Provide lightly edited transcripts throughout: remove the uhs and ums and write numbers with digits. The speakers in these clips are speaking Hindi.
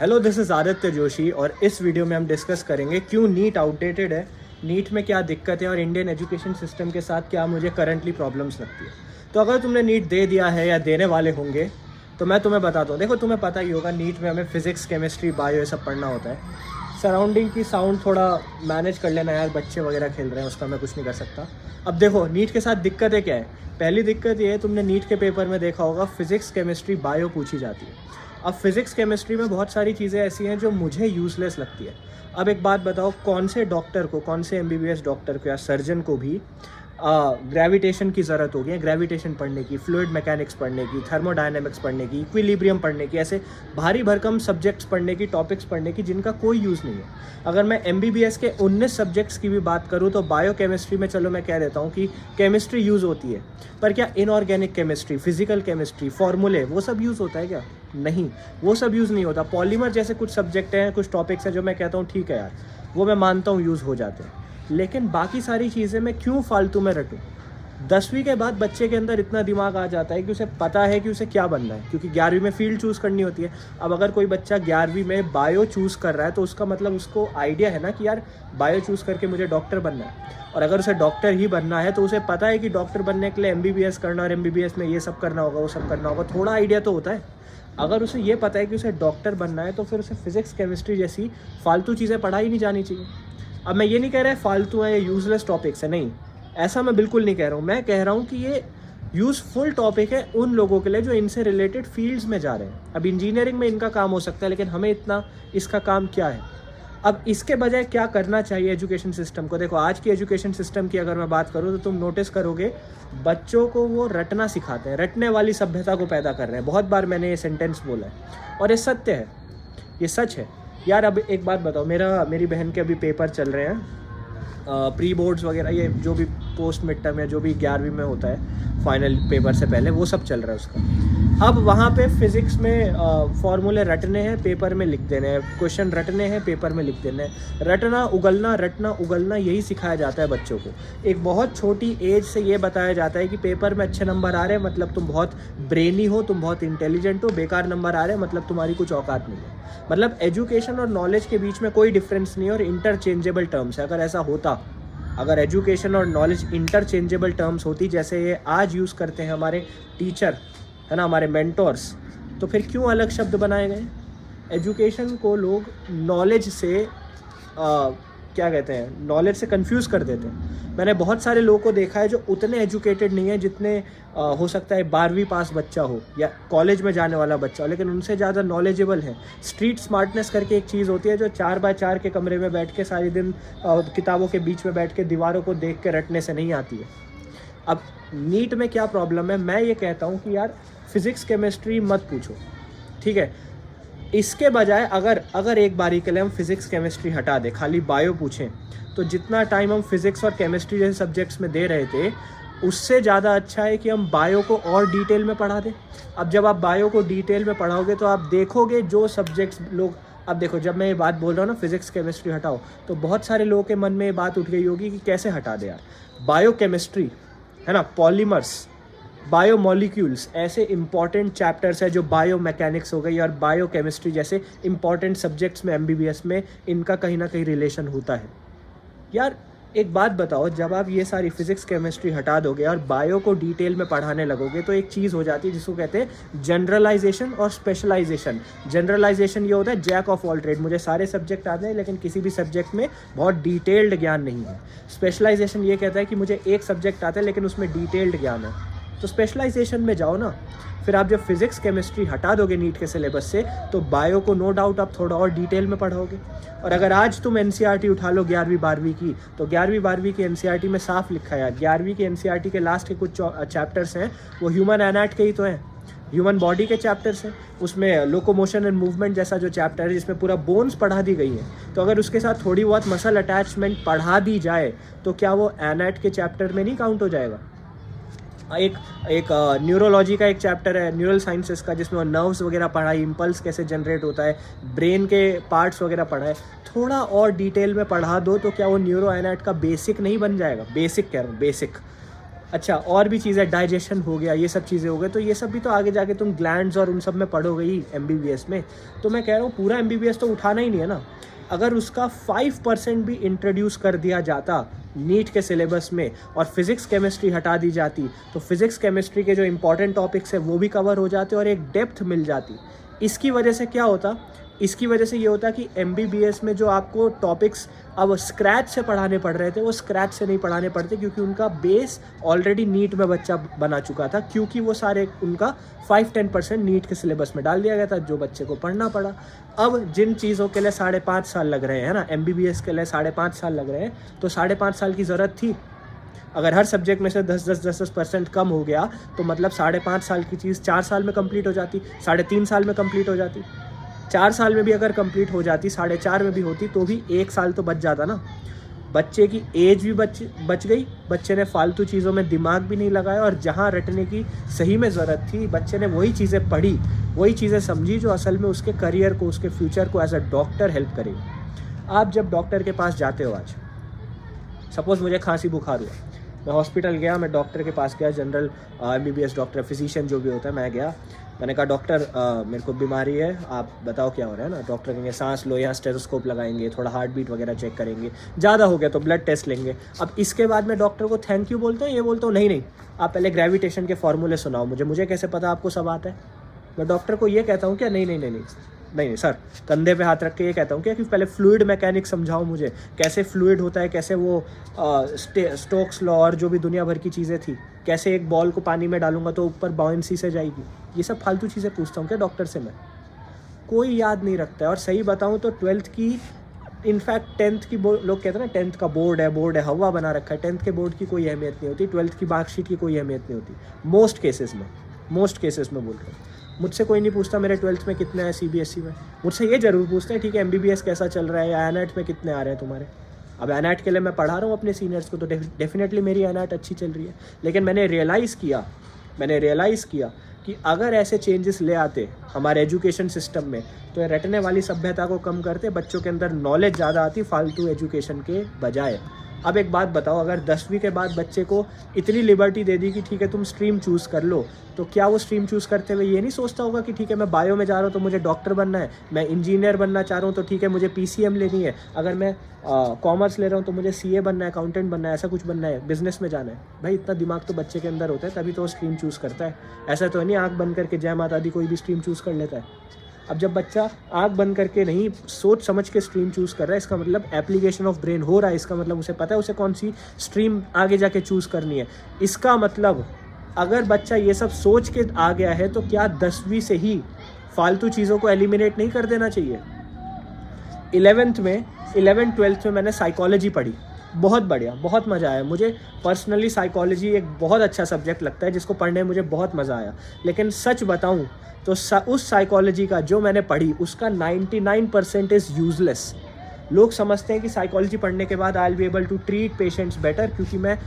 Hello, this is Aditya Joshi और इस वीडियो में हम डिस्कस करेंगे क्यों नीट आउटडेटेड है, नीट में क्या दिक्कत है और इंडियन एजुकेशन सिस्टम के साथ क्या मुझे करंटली प्रॉब्लम्स लगती है। तो अगर तुमने नीट दे दिया है या देने वाले होंगे तो मैं तुम्हें बताता हूँ। देखो, तुम्हें पता ही होगा नीट में हमें फिजिक्स, केमिस्ट्री, बायो ये सब पढ़ना होता है। सराउंडिंग की साउंड थोड़ा मैनेज कर लेना यार, बच्चे वगैरह खेल रहे हैं, उसका मैं कुछ नहीं कर सकता। अब देखो, नीट के साथ दिक्कतें क्या है। पहली दिक्कत ये है, तुमने नीट के पेपर में देखा होगा फिजिक्स, केमिस्ट्री, बायो पूछी जाती है। अब फिज़िक्स केमिस्ट्री में बहुत सारी चीज़ें ऐसी हैं जो मुझे यूज़लेस लगती है। अब एक बात बताओ, कौन से डॉक्टर को, कौन से एमबीबीएस डॉक्टर को या सर्जन को भी ग्रेविटेशन की ज़रूरत होगी, ग्रेविटेशन पढ़ने की, फ्लूइड मैकेनिक्स पढ़ने की, थर्मोडायनेमिक्स पढ़ने की, इक्विलिब्रियम पढ़ने की, ऐसे भारी भरकम सब्जेक्ट्स पढ़ने की, टॉपिक्स पढ़ने की जिनका कोई यूज़ नहीं है। अगर मैं एमबीबीएस के 19 सब्जेक्ट्स की भी बात करूँ तो बायो केमिस्ट्री में चलो मैं कह देता हूँ कि केमिस्ट्री यूज़ होती है, पर क्या इनऑर्गेनिक केमिस्ट्री, फिजिकल केमिस्ट्री, फॉर्मूले, वो सब यूज़ होता है क्या? नहीं, वो सब यूज़ नहीं होता। पॉलीमर जैसे कुछ सब्जेक्ट हैं, कुछ टॉपिक्स हैं जो मैं कहता हूँ ठीक है यार, वो मैं मानता हूँ यूज़ हो जाते हैं, लेकिन बाकी सारी चीज़ें मैं क्यों फालतू में रटूँ? 10वीं के बाद बच्चे के अंदर इतना दिमाग आ जाता है कि उसे पता है कि उसे क्या बनना है, क्योंकि 11वीं में फील्ड चूज़ करनी होती है। अब अगर कोई बच्चा 11वीं में बायो चूज़ कर रहा है तो उसका मतलब उसको आइडिया है ना कि यार बायो चूज़ करके मुझे डॉक्टर बनना है। और अगर उसे डॉक्टर ही बनना है तो उसे पता है कि डॉक्टर बनने के लिए एमबीबीएस करना और एमबीबीएस में ये सब करना होगा, वो सब करना होगा, थोड़ा आइडिया तो होता है। अगर उसे ये पता है कि उसे डॉक्टर बनना है तो फिर उसे फिजिक्स, केमिस्ट्री जैसी फालतू चीज़ें पढ़ाई नहीं जानी चाहिए। अब मैं ये नहीं कह रहा है फालतू है या यूज़लेस टॉपिक्स है, नहीं, ऐसा मैं बिल्कुल नहीं कह रहा हूँ। मैं कह रहा हूँ कि ये यूज़फुल टॉपिक है उन लोगों के लिए जो इनसे रिलेटेड फील्ड्स में जा रहे हैं। अब इंजीनियरिंग में इनका काम हो सकता है, लेकिन हमें इतना इसका काम क्या है? अब इसके बजाय क्या करना चाहिए एजुकेशन सिस्टम को? देखो, आज की एजुकेशन सिस्टम की अगर मैं बात करूँ तो तुम नोटिस करोगे बच्चों को वो रटना सिखाते हैं, रटने वाली सभ्यता को पैदा कर रहे हैं। बहुत बार मैंने ये सेंटेंस बोला है और ये सत्य है, ये सच है यार। अब एक बात बताओ, मेरी बहन के अभी पेपर चल रहे हैं, प्री बोर्ड्स वगैरह, ये जो भी पोस्ट मिड टर्म या जो भी 11वीं में होता है फाइनल पेपर से पहले, वो सब चल रहा है उसका। अब वहाँ पे फिज़िक्स में फॉर्मूले रटने हैं, पेपर में लिख देने हैं, क्वेश्चन रटने हैं, पेपर में लिख देने हैं। रटना उगलना यही सिखाया जाता है बच्चों को। एक बहुत छोटी एज से ये बताया जाता है कि पेपर में अच्छे नंबर आ रहे हैं मतलब तुम बहुत ब्रेनी हो, तुम बहुत इंटेलिजेंट हो, बेकार नंबर आ रहे हैं मतलब तुम्हारी कुछ औकात नहीं है। मतलब एजुकेशन और नॉलेज के बीच में कोई डिफरेंस नहीं है और इंटरचेंजेबल टर्म्स है। अगर ऐसा होता, अगर एजुकेशन और नॉलेज इंटरचेंजेबल टर्म्स होती जैसे ये आज यूज़ करते हैं हमारे टीचर, है ना, हमारे मेंटोर्स, तो फिर क्यों अलग शब्द बनाए गए? एजुकेशन को लोग नॉलेज से क्या कहते हैं, नॉलेज से कंफ्यूज कर देते हैं। मैंने बहुत सारे लोगों को देखा है जो उतने एजुकेटेड नहीं है जितने हो सकता है 12वीं पास बच्चा हो या कॉलेज में जाने वाला बच्चा हो, लेकिन उनसे ज़्यादा नॉलेजेबल है। स्ट्रीट स्मार्टनेस करके एक चीज़ होती है जो 4x4 के कमरे में बैठ के सारी दिन किताबों के बीच में बैठ के दीवारों को देख के रटने से नहीं आती है। अब नीट में क्या प्रॉब्लम है? मैं ये कहता हूँ कि यार फिज़िक्स, केमिस्ट्री मत पूछो, ठीक है। इसके बजाय अगर एक बारी के लिए हम फिज़िक्स, केमिस्ट्री हटा दें, खाली बायो पूछें, तो जितना टाइम हम फिज़िक्स और केमिस्ट्री जैसे सब्जेक्ट्स में दे रहे थे उससे ज़्यादा अच्छा है कि हम बायो को और डिटेल में पढ़ा दें। अब जब आप बायो को डिटेल में पढ़ाओगे तो आप देखोगे जो सब्जेक्ट्स लोग, अब देखो, जब मैं ये बात बोल रहा हूँ ना फिज़िक्स, केमिस्ट्री हटाओ, तो बहुत सारे लोगों के मन में ये बात उठ गई होगी कि कैसे हटा दे यार। बायो केमिस्ट्री, है ना, पॉलीमर्स, बायो मॉलिक्यूल्स, ऐसे इंपॉर्टेंट चैप्टर्स है जो बायो मैकेनिक्स हो गई और बायो केमिस्ट्री जैसे इंपॉर्टेंट सब्जेक्ट्स में एमबीबीएस में इनका कहीं ना कहीं रिलेशन होता है। यार एक बात बताओ, जब आप ये सारी फिजिक्स, केमिस्ट्री हटा दोगे और बायो को डिटेल में पढ़ाने लगोगे तो एक चीज़ हो जाती है जिसको कहते हैं जनरलाइजेशन और स्पेशलाइजेशन। जनरलाइजेशन ये होता है जैक ऑफ ऑल ट्रेड, मुझे सारे सब्जेक्ट आते हैं लेकिन किसी भी सब्जेक्ट में बहुत डिटेल्ड ज्ञान नहीं है। स्पेशलाइजेशन ये कहता है कि मुझे एक सब्जेक्ट आता है लेकिन उसमें डिटेल्ड ज्ञान है। तो स्पेशलाइजेशन में जाओ ना। फिर आप जब फिज़िक्स, केमिस्ट्री हटा दोगे नीट के सिलेबस से तो बायो को नो डाउट आप थोड़ा और डिटेल में पढ़ोगे। और अगर आज तुम एनसीईआरटी उठा लो 11वीं 12वीं की, तो 11वीं 12वीं की एनसीईआरटी में साफ लिखा है यार, 11वीं की एनसीईआरटी के लास्ट के कुछ चैप्टर्स हैं वो ह्यूमन एनाट के ही तो हैं, ह्यूमन बॉडी के चैप्टर्स हैं। उसमें लोकोमोशन एंड मूवमेंट जैसा जो चैप्टर है जिसमें पूरा बोन्स पढ़ा दी गई है, तो अगर उसके साथ थोड़ी बहुत मसल अटैचमेंट पढ़ा दी जाए तो क्या वो एनाट के चैप्टर में नहीं काउंट हो जाएगा? एक न्यूरोलॉजी का एक चैप्टर है, न्यूरल साइंसेस का, जिसमें नर्व्स वगैरह पढ़ा है, इम्पल्स कैसे जनरेट होता है, ब्रेन के पार्ट्स वगैरह पढ़ा है। थोड़ा और डिटेल में पढ़ा दो तो क्या वो न्यूरो एनाट का बेसिक नहीं बन जाएगा? बेसिक कह रहा हूँ, बेसिक। अच्छा और भी चीज़ें, डाइजेशन हो गया, ये सब चीज़ें हो गई, तो ये सब भी तो आगे जाके तुम ग्लैंड्स और उन सब में पढ़ोगे ही एमबीबीएस में। तो मैं कह रहा हूँ पूरा एमबीबीएस तो उठाना ही नहीं है ना। अगर उसका 5% भी इंट्रोड्यूस कर दिया जाता नीट के सिलेबस में और फिज़िक्स केमिस्ट्री हटा दी जाती, तो फिज़िक्स केमिस्ट्री के जो इंपॉर्टेंट टॉपिक्स है वो भी कवर हो जाते और एक डेप्थ मिल जाती। इसकी वजह से क्या होता, इसकी वजह से ये होता कि एमबीबीएस में जो आपको टॉपिक्स अब स्क्रैच से पढ़ाने पड़ रहे थे वो स्क्रैच से नहीं पढ़ाने पड़ते, क्योंकि उनका बेस ऑलरेडी नीट में बच्चा बना चुका था, क्योंकि वो सारे उनका 5-10% नीट के सिलेबस में डाल दिया गया था जो बच्चे को पढ़ना पड़ा। अब जिन चीज़ों के लिए 5.5 साल लग रहे हैं ना, एमबीबीएस के लिए 5.5 साल लग रहे हैं, तो 5.5 साल की ज़रूरत थी। अगर हर सब्जेक्ट में से 10% कम हो गया तो मतलब 5.5 साल की चीज़ 4 साल में कंप्लीट हो जाती, 3.5 साल में कंप्लीट हो जाती। 4 साल में भी अगर कंप्लीट हो जाती, 4.5 में भी होती, तो भी 1 साल तो बच जाता ना। बच्चे की एज भी बच गई, बच्चे ने फालतू चीज़ों में दिमाग भी नहीं लगाया, और जहाँ रटने की सही में ज़रूरत थी बच्चे ने वही चीज़ें पढ़ी, वही चीज़ें समझी जो असल में उसके करियर को, उसके फ्यूचर को एज अ डॉक्टर हेल्प करेगी। आप जब डॉक्टर के पास जाते हो, आज सपोज़ मुझे खांसी बुखार हुआ, मैं हॉस्पिटल गया, मैं डॉक्टर के पास गया, जनरल एमबीबीएस डॉक्टर, फिजिशियन जो भी होता है, मैं गया, मैंने कहा डॉक्टर मेरे को बीमारी है, आप बताओ क्या हो रहा है ना। डॉक्टर कहेंगे सांस लो, यहाँ स्टेथोस्कोप लगाएंगे, थोड़ा हार्ट बीट वगैरह चेक करेंगे, ज़्यादा हो गया तो ब्लड टेस्ट लेंगे। अब इसके बाद मैं डॉक्टर को थैंक यू बोलता हूँ, ये बोलता हूँ नहीं आप पहले ग्रेविटेशन के फॉर्मूले सुनाओ मुझे कैसे पता आपको सब आता है। मैं डॉक्टर को ये कहता हूँ क्या, नहीं सर, कंधे पे हाथ रख के ये कहता हूँ क्या कि पहले फ्लूइड मैकेनिक्स समझाओ मुझे, कैसे फ्लूइड होता है, कैसे वो स्टोक्स लॉ और जो भी दुनिया भर की चीज़ें थी, कैसे एक बॉल को पानी में डालूंगा तो ऊपर बाउंसी से जाएगी, ये सब फालतू चीज़ें पूछता हूँ क्या डॉक्टर से मैं। कोई याद नहीं रखता है। और सही बताऊँ तो 12th की, इनफैक्ट 10th की लोग कहते हैं ना 10th का बोर्ड है हवा बना रखा है, 10th के बोर्ड की कोई अहमियत नहीं होती, 12th की मार्कशीट की कोई अहमियत नहीं होती, मोस्ट केसेस में बोल रहा हूँ। मुझसे कोई नहीं पूछता मेरे 12th में कितने हैं सीबीएसई में, मुझसे ये ज़रूर पूछते हैं ठीक है एमबीबीएस कैसा चल रहा है, या एनएट में कितने आ रहे हैं तुम्हारे। अब एनएट के लिए मैं पढ़ा रहा हूँ अपने सीनियर्स को, तो डेफिनेटली मेरी एनएट अच्छी चल रही है। लेकिन मैंने रियलाइज़ किया कि अगर ऐसे चेंजेस ले आते हमारे एजुकेशन सिस्टम में, तो ये रटने वाली सभ्यता को कम करते, बच्चों के अंदर नॉलेज ज़्यादा आती फालतू एजुकेशन के बजाय। अब एक बात बताओ, अगर 10वीं के बाद बच्चे को इतनी लिबर्टी दे दी कि ठीक है तुम स्ट्रीम चूज़ कर लो, तो क्या वो स्ट्रीम चूज़ करते हुए ये नहीं सोचता होगा कि ठीक है मैं बायो में जा रहा हूँ तो मुझे डॉक्टर बनना है, मैं इंजीनियर बनना चाह रहा हूँ तो ठीक है मुझे पीसीएम लेनी है, अगर मैं कॉमर्स ले रहा हूँ तो मुझे सीए बनना है, अकाउंटेंट बनना है, ऐसा कुछ बनना है, बिजनेस में जाना है। भाई इतना दिमाग तो बच्चे के अंदर होता है, तभी तो वो स्ट्रीम चूज़ करता है। ऐसा तो नहीं आँख बंद करके जय माता दी कोई भी स्ट्रीम चूज़ कर लेता है। अब जब बच्चा आँख बंद करके नहीं, सोच समझ के स्ट्रीम चूज़ कर रहा है, इसका मतलब एप्लीकेशन ऑफ ब्रेन हो रहा है, इसका मतलब उसे पता है उसे कौन सी स्ट्रीम आगे जाके चूज़ करनी है। इसका मतलब अगर बच्चा ये सब सोच के आ गया है तो क्या 10वीं से ही फालतू चीज़ों को एलिमिनेट नहीं कर देना चाहिए। 11th-12th में मैंने साइकोलॉजी पढ़ी, बहुत बढ़िया, बहुत मज़ा आया मुझे। पर्सनली साइकोलॉजी एक बहुत अच्छा सब्जेक्ट लगता है जिसको पढ़ने में मुझे बहुत मज़ा आया। लेकिन सच बताऊं तो उस साइकोलॉजी का जो मैंने पढ़ी उसका 99% इज़ यूजलेस। लोग समझते हैं कि साइकोलॉजी पढ़ने के बाद I will be able to treat patients better, क्योंकि मैं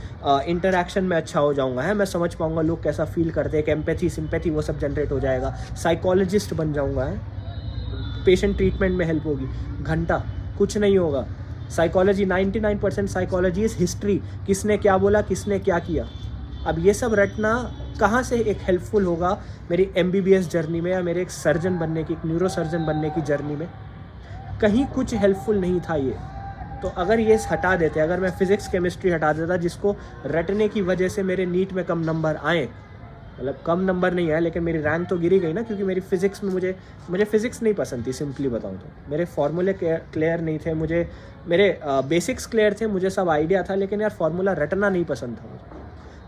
इंटरैक्शन में अच्छा हो जाऊंगा, है मैं समझ पाऊंगा लोग कैसा फील करते हैं, एक एम्पैथी सिंपैथी वो सब जनरेट हो जाएगा, साइकोलॉजिस्ट बन जाऊंगा, है पेशेंट ट्रीटमेंट में हेल्प होगी। घंटा कुछ नहीं होगा। साइकोलॉजी 99% साइकोलॉजी इज़ हिस्ट्री, किसने क्या बोला, किसने क्या किया। अब ये सब रटना कहाँ से एक हेल्पफुल होगा मेरी एमबीबीएस जर्नी में, या मेरे एक सर्जन बनने की, एक न्यूरो सर्जन बनने की जर्नी में। कहीं कुछ हेल्पफुल नहीं था ये। तो अगर ये हटा देते, अगर मैं फिज़िक्स केमिस्ट्री हटा देता जिसको रटने की वजह से मेरे नीट में कम नंबर आए, मतलब कम नंबर नहीं आए लेकिन मेरी रैंक तो गिरी गई ना, क्योंकि मेरी फिज़िक्स में मुझे फ़िज़िक्स नहीं पसंद थी, सिंपली बताऊँ तो। मेरे फार्मूले क्लियर नहीं थे, मेरे बेसिक्स क्लियर थे, मुझे सब आइडिया था, लेकिन यार फार्मूला रटना नहीं पसंद था मुझे।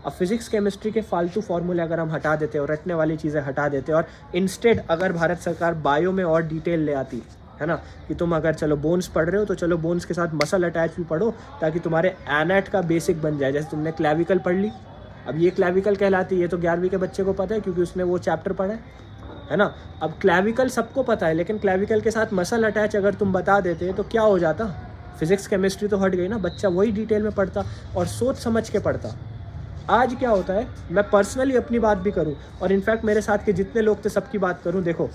अब फिज़िक्स केमिस्ट्री के फालतू फार्मूले अगर हम हटा देते और रटने वाली चीज़ें हटा देते, और इंस्टेड अगर भारत सरकार बायो में और डिटेल ले आती, है ना, कि तुम अगर चलो बोन्स पढ़ रहे हो तो चलो बोन्स के साथ मसल अटैच भी पढ़ो, ताकि तुम्हारे एनेट का बेसिक बन जाए। जैसे तुमने क्लैविकल पढ़ ली, अब ये क्लैविकल कहलाती है, ये तो 11वीं के बच्चे को पता है क्योंकि उसने वो चैप्टर पढ़ा है ना। अब क्लैविकल सबको पता है, लेकिन क्लैविकल के साथ मसल अटैच अगर तुम बता देते तो क्या हो जाता, फिज़िक्स केमिस्ट्री तो हट गई ना, बच्चा वही डिटेल में पढ़ता और सोच समझ के पढ़ता। आज क्या होता है, मैं पर्सनली अपनी बात भी करूं और इनफैक्ट मेरे साथ के जितने लोग थे सबकी बात करूं, देखो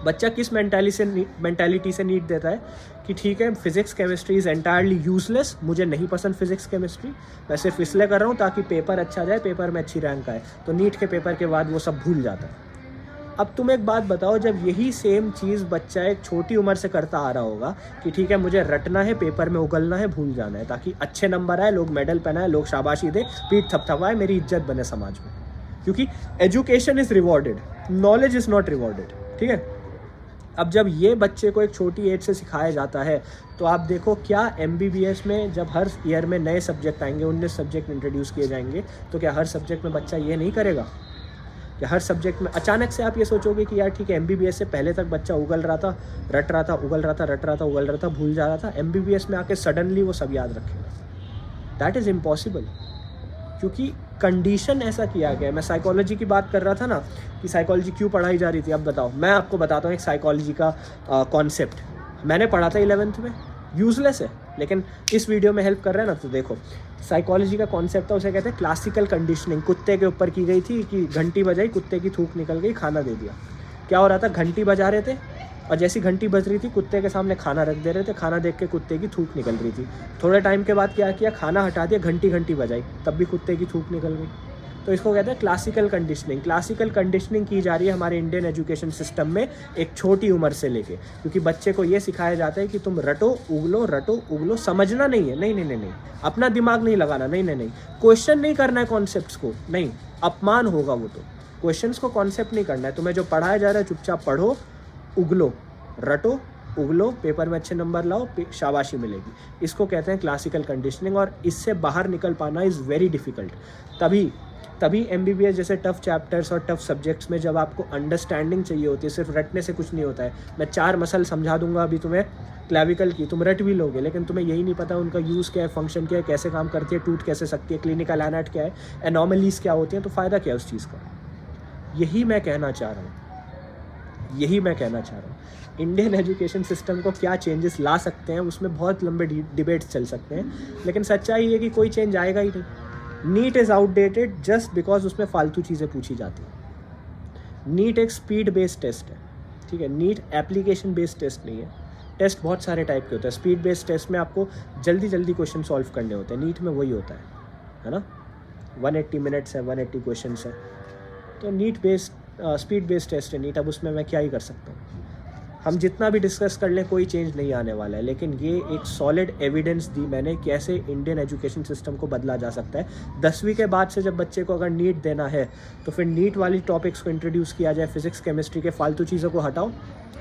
बच्चा किस मेंटालिटी से नीट देता है कि ठीक है physics chemistry is entirely useless, मुझे नहीं पसंद फिजिक्स केमिस्ट्री, मैं सिर्फ इसलिए कर रहा हूँ ताकि पेपर अच्छा जाए, पेपर में अच्छी रैंक आए, तो नीट के पेपर के बाद वो सब भूल जाता है। अब तुम एक बात बताओ, जब यही सेम चीज़ बच्चा एक छोटी उम्र से करता आ रहा होगा कि ठीक है मुझे रटना है, पेपर में उगलना है, भूल जाना है, ताकि अच्छे नंबर आए, लोग मेडल पहनाए, लोग शाबाशी दे, पीठ थपथपाए, मेरी इज्जत बने समाज में, क्योंकि education is rewarded, knowledge is not rewarded. ठीक है, अब जब ये बच्चे को एक छोटी एज से सिखाया जाता है तो आप देखो क्या MBBS में जब हर ईयर में नए सब्जेक्ट आएंगे, 19 सब्जेक्ट इंट्रोड्यूस किए जाएंगे, तो क्या हर सब्जेक्ट में बच्चा ये नहीं करेगा? कि हर सब्जेक्ट में अचानक से आप ये सोचोगे कि यार ठीक है MBBS से पहले तक बच्चा उगल रहा था, रट रहा था, उगल रहा था, रट रहा था, उगल रहा था, भूल जा रहा था, MBBS में आके सडनली वो सब याद रखेगा? दैट इज़ इम्पॉसिबल, क्योंकि कंडीशन ऐसा किया गया है। मैं साइकोलॉजी की बात कर रहा था ना कि साइकोलॉजी क्यों पढ़ाई जा रही थी, अब बताओ, मैं आपको बताता हूँ एक साइकोलॉजी का कॉन्सेप्ट मैंने पढ़ा था 11th में, यूजलेस है लेकिन इस वीडियो में हेल्प कर रहा है ना। तो देखो साइकोलॉजी का कॉन्सेप्ट था, उसे कहते हैं क्लासिकल कंडीशनिंग। कुत्ते के ऊपर की गई थी कि घंटी बजाई, कुत्ते की थूक निकल गई, खाना दे दिया। क्या हो रहा था, घंटी बजा रहे थे और जैसी घंटी बज रही थी कुत्ते के सामने खाना रख दे रहे थे, खाना देख के कुत्ते की थूक निकल रही थी। थोड़े टाइम के बाद क्या किया, खाना हटा दिया, घंटी बजाई, तब भी कुत्ते की थूक निकल गई। तो इसको कहते हैं क्लासिकल कंडीशनिंग। क्लासिकल कंडीशनिंग की जा रही है हमारे इंडियन एजुकेशन सिस्टम में एक छोटी उम्र से लेके, क्योंकि बच्चे को ये सिखाया जाता है कि तुम रटो उगलो, समझना नहीं है, नहीं, अपना दिमाग नहीं लगाना, नहीं, क्वेश्चन नहीं करना है कॉन्सेप्ट्स को, नहीं, अपमान होगा वो। तो क्वेश्चंस को कॉन्सेप्ट नहीं करना है, तुम्हें जो पढ़ाया जा रहा है चुपचाप पढ़ो, उगलो, रटो, उगलो, पेपर में अच्छे नंबर लाओ, शाबाशी मिलेगी। इसको कहते हैं क्लासिकल कंडीशनिंग, और इससे बाहर निकल पाना इज़ वेरी डिफ़िकल्ट। तभी MBBS जैसे टफ चैप्टर्स और टफ सब्जेक्ट्स में जब आपको अंडरस्टैंडिंग चाहिए होती है, सिर्फ रटने से कुछ नहीं होता है। मैं 4 मसल समझा दूंगा अभी तुम्हें क्लैविकल की, तुम रट भी लोगे, लेकिन तुम्हें यही नहीं पता उनका यूज़ क्या है, फंक्शन क्या है, कैसे काम करती है, टूट कैसे सकती है, क्लिनिकल एनाट क्या है, एनॉमलीज क्या होती हैं, तो फ़ायदा क्या है उस चीज़ का? यही मैं कहना चाह रहा हूँ। इंडियन एजुकेशन सिस्टम को क्या चेंजेस ला सकते हैं, उसमें बहुत लंबे डिबेट्स चल सकते हैं, लेकिन सच्चाई ये कि कोई चेंज आएगा ही नहीं। NEET is outdated just because उसमें फालतू चीज़ें पूछी जाती हैं। नीट एक स्पीड बेस्ड टेस्ट है, ठीक है, नीट एप्लीकेशन बेस्ड टेस्ट नहीं है। टेस्ट बहुत सारे टाइप के होते हैं। स्पीड बेस्ड टेस्ट में आपको जल्दी क्वेश्चन सॉल्व करने होते हैं, नीट में वही होता है ना। 180 मिनट्स है, 180 क्वेश्चन है, तो NEET based speed based test है नीट। अब उसमें मैं क्या ही कर सकता हूँ, हम जितना भी डिस्कस कर लें कोई चेंज नहीं आने वाला है। लेकिन ये एक सॉलिड एविडेंस दी मैंने कैसे इंडियन एजुकेशन सिस्टम को बदला जा सकता है। 10वीं के बाद से जब बच्चे को अगर नीट देना है तो फिर नीट वाली टॉपिक्स को इंट्रोड्यूस किया जाए, फिजिक्स केमिस्ट्री के फालतू चीज़ों को हटाओ।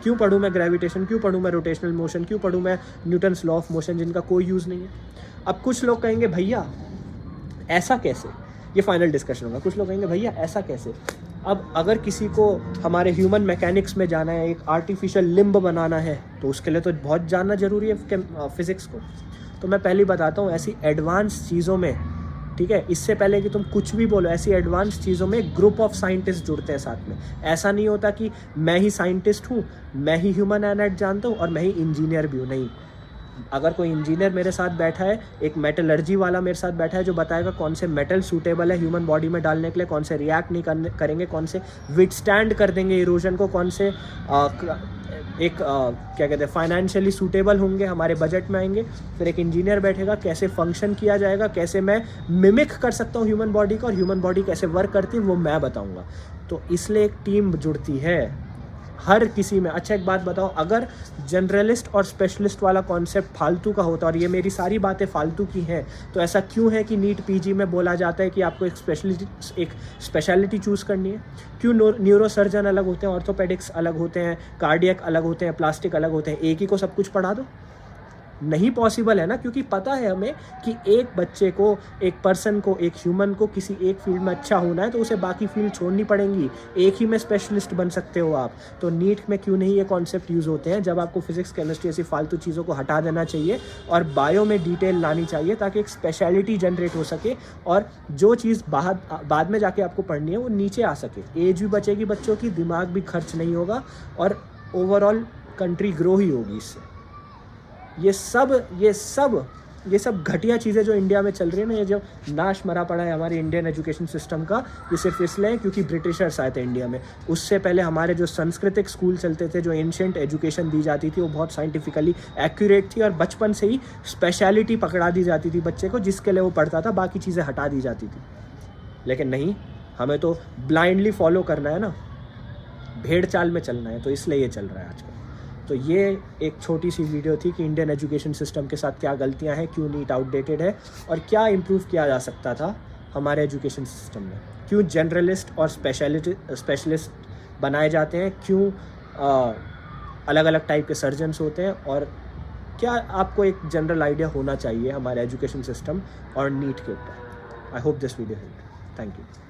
क्यों पढ़ूँ मैं ग्रेविटेशन, क्यों पढ़ूँ मैं रोटेशनल मोशन, क्यों पढ़ूँ मैं न्यूटन्स लॉ ऑफ मोशन, जिनका कोई यूज़ नहीं है। अब कुछ लोग कहेंगे भैया ऐसा कैसे, ये फाइनल डिस्कशन होगा। कुछ लोग कहेंगे भैया ऐसा कैसे। अब अगर किसी को हमारे ह्यूमन मैकेनिक्स में जाना है, एक आर्टिफिशियल लिम्ब बनाना है, तो उसके लिए तो बहुत जानना ज़रूरी है फिज़िक्स को। तो मैं पहले बताता हूँ, ऐसी एडवांस चीज़ों में, ठीक है, इससे पहले कि तुम कुछ भी बोलो, ऐसी एडवांस चीज़ों में एक ग्रुप ऑफ साइंटिस्ट जुड़ते हैं साथ में। ऐसा नहीं होता कि मैं ही साइंटिस्ट हूँ, मैं ही ह्यूमन एनाट जानता हूँ और मैं ही इंजीनियर भी हूँ, नहीं। अगर कोई इंजीनियर मेरे साथ बैठा है, एक मेटलर्जी वाला मेरे साथ बैठा है जो बताएगा कौन से मेटल सूटेबल है ह्यूमन बॉडी में डालने के लिए, कौन से रिएक्ट नहीं करेंगे, कौन से विथस्टैंड कर देंगे इरोजन को, कौन से क्या कहते हैं फाइनेंशियली सूटेबल होंगे, हमारे बजट में आएंगे। फिर एक इंजीनियर बैठेगा, कैसे फंक्शन किया जाएगा, कैसे मैं मिमिक कर सकता हूँ ह्यूमन बॉडी का, और ह्यूमन बॉडी कैसे वर्क करती है वो मैं बताऊँगा। तो इसलिए एक टीम जुड़ती है हर किसी में। अच्छा एक बात बताओ, अगर जनरलिस्ट और स्पेशलिस्ट वाला कॉन्सेप्ट फालतू का होता, और ये मेरी सारी बातें फालतू की हैं, तो ऐसा क्यों है कि नीट PG में बोला जाता है कि आपको एक स्पेशलिटी चूज़ करनी है? क्यों न्यूरो सर्जन अलग होते हैं, ऑर्थोपेडिक्स अलग होते हैं, कार्डियक अलग होते हैं, प्लास्टिक अलग होते हैं, एक ही को सब कुछ पढ़ा दो? नहीं पॉसिबल है ना, क्योंकि पता है हमें कि एक बच्चे को, एक पर्सन को, एक ह्यूमन को किसी एक फील्ड में अच्छा होना है तो उसे बाकी फील्ड छोड़नी पड़ेंगी। एक ही में स्पेशलिस्ट बन सकते हो आप। तो नीट में क्यों नहीं ये कॉन्सेप्ट यूज़ होते हैं, जब आपको फिजिक्स केमिस्ट्री ऐसी फालतू चीज़ों को हटा देना चाहिए और बायो में डिटेल लानी चाहिए, ताकि एक स्पेशलिटी जनरेट हो सके और जो चीज़ बाद में जाके आपको पढ़नी है वो नीचे आ सके। एज भी बचेगी बच्चों की, दिमाग भी खर्च नहीं होगा और ओवरऑल कंट्री ग्रो ही होगी इससे। ये सब ये सब घटिया चीज़ें जो इंडिया में चल रही है ना, ये जो नाश मरा पड़ा है हमारे इंडियन एजुकेशन सिस्टम का, ये सिर्फ इसलिए क्योंकि ब्रिटिशर्स आए थे इंडिया में। उससे पहले हमारे जो सांस्कृतिक स्कूल चलते थे, जो एंशिएंट एजुकेशन दी जाती थी, वो बहुत साइंटिफिकली एक्यूरेट थी और बचपन से ही स्पेशलिटी पकड़ा दी जाती थी बच्चे को, जिसके लिए वो पढ़ता था, बाकी चीज़ें हटा दी जाती थी। लेकिन नहीं, हमें तो ब्लाइंडली फॉलो करना है ना, भेड़ चाल में चलना है, तो इसलिए ये चल रहा है आजकल। तो ये एक छोटी सी वीडियो थी कि इंडियन एजुकेशन सिस्टम के साथ क्या गलतियां हैं, क्यों नीट आउटडेटेड है और क्या इम्प्रूव किया जा सकता था हमारे एजुकेशन सिस्टम में, क्यों जनरलिस्ट और स्पेशलिस्ट बनाए जाते हैं, क्यों अलग अलग टाइप के सर्जन्स होते हैं, और क्या आपको एक जनरल आइडिया होना चाहिए हमारे एजुकेशन सिस्टम और नीट के ऊपर। I hope this video help. Thank you.